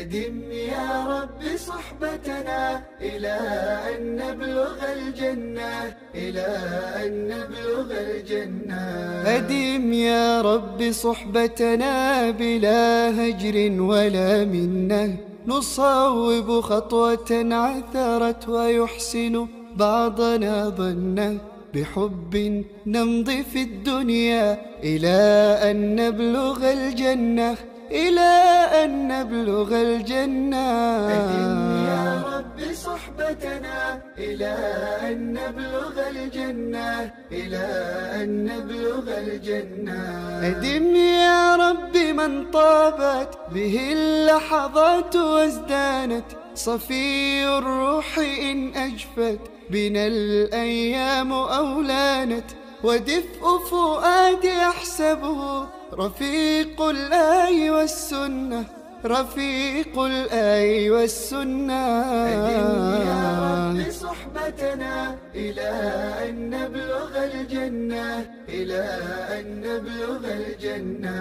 أدم يا رب صحبتنا إلى أن نبلغ الجنة، إلى أن نبلغ الجنة. أدم يا رب صحبتنا بلا هجر ولا منة، نصوب خطوة عثرت ويحسن بعضنا ظنه، بحب نمضي في الدنيا إلى أن نبلغ الجنة، إلى أن نبلغ الجنة. أدم يا رب صحبتنا إلى أن نبلغ الجنة، إلى أن نبلغ الجنة. أدم يا رب من طابت به اللحظات وازدانت، صفي الروح إن أجفت بنا الأيام أولانت، ودفء فؤادي أحسبه رفيق الآي والسنة، رفيق الآي والسنة. أدم يا رب صحبتنا إلى أن نبلغ الجنة، إلى أن نبلغ الجنة.